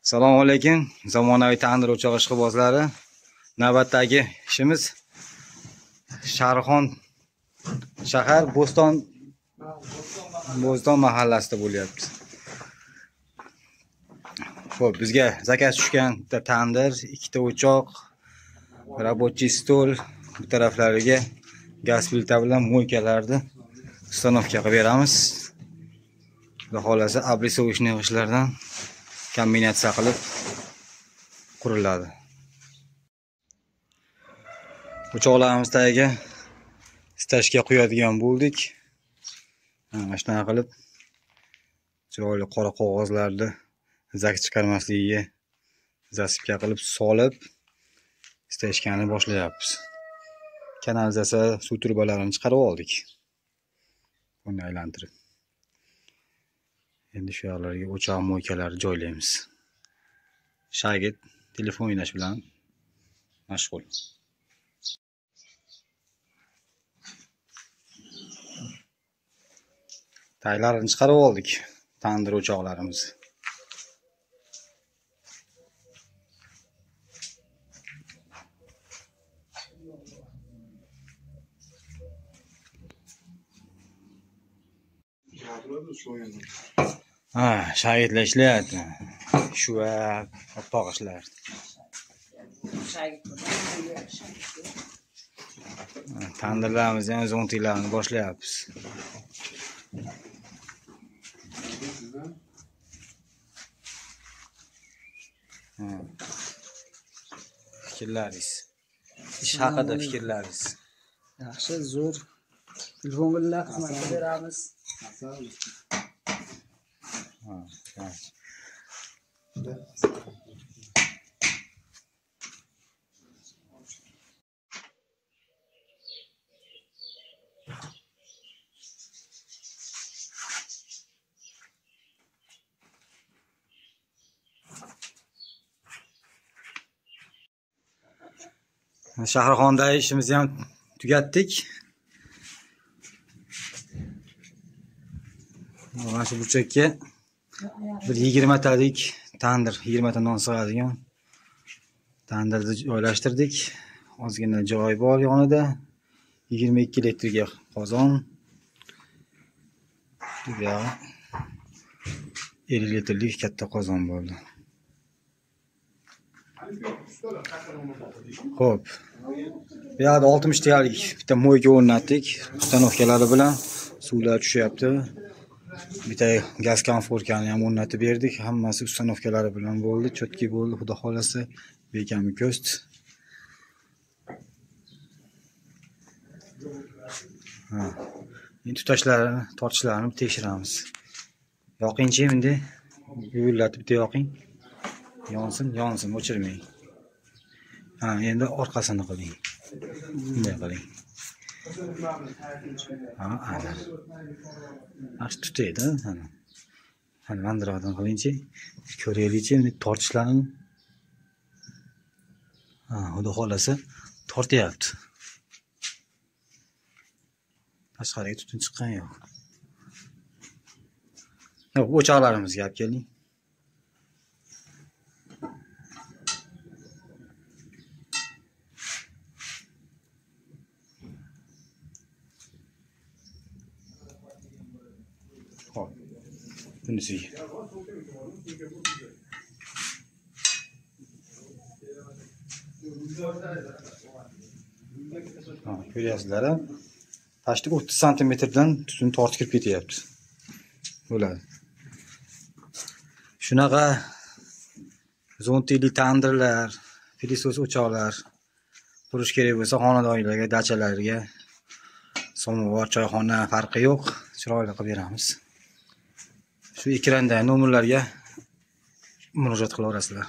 Assalomu alaykum. Zamonaviy tandir o'chog'i ishqibozlari. Navbatdagi ishimiz Shahrixon shahar Bo'ston mahallasida bo'lyapti. Xo'p, bizga zakaz tushgan bitta tandir, ikkita o'choq, рабочий stol, bu taraflariga gaz plita bilan mo'ykalarni ustanovka qilib beramiz. Xudo xolasa abrisovishni ishlardan kombinatsiya qilib quriladi. O'choqlarimiz tagiga stashga qo'yadigan bo'ldik. Mana shunaqa qilib chiroyli qora qog'ozlarni zak chiqarmasligiga zasipka qilib solib stashkani boshlayapmiz. Kanalizatsiya suv turbalarini chiqarib oldik. Buni aylantirib. Endi shu yerlarga o'choq mo'ykalarni joylaymiz. Shagid telefon o'ynash bilan mashg'ul. Taylarni chiqarib oldik tandir o'choqlarimiz. Shagidlar ishlayapti. Shu oppoq ishlar. Tandirlarimizni ham zontiklarni boshlayapmiz. Fikrlaringiz. Ish haqida fikrlaringiz. Yaxshi, zo'r. Telefon bilan xizmat beramiz. Shahrixondagi ishimizni ham tugatdik. Mana shu burchakka bir 20 talik tandir, 20 ta non sig'adigan tandirni joylashtirdik. Ozgina joy bor yonida. 22 litrga qozon. Bu yoq 50 litrlik katta qozon bo'ldi. Xo'p. Bu yerda 60 talik bitta mo'yka o'rnatdik. Ustanovkalari bilan suvlar tushyapti. Bitta gaz konforkani ham o'rnatib berdik. Hammasi ustanovkalari bilan bo'ldi, chotki bo'ldi. Xudo xolasa bekami ko'st. Endi tutashlarini, tortishlarini tekshiramiz. Yoqingchi endi. Yuvlatib bitta yoqing. Yonsin, o'chirmang. Endi orqasini qiling. Bunday qiling. Yaxshi tutaydi, Mana mandiroqdan qilingchi. Ko'raylikchi, endi tortishlarini. Xudo xolasa tortyapti. Tashqariga tutun chiqqan yo'q. O'choqlarimizga olib keling. Hop. Bunisiga. Ko'ryapsizlar, pashti 30 santimetrdan tutun tortib kirib ketyapti. Bo'ladi. Shunaqa zontikli tandirlar, pilisos o'choqlar qurish kerak bo'lsa, xonadonlarga, dachalarga, samovar, choyxona farqi yo'q, chiroyli qilib beramiz. Shu ekranda nomerlarga murojaat qilaverasizlar.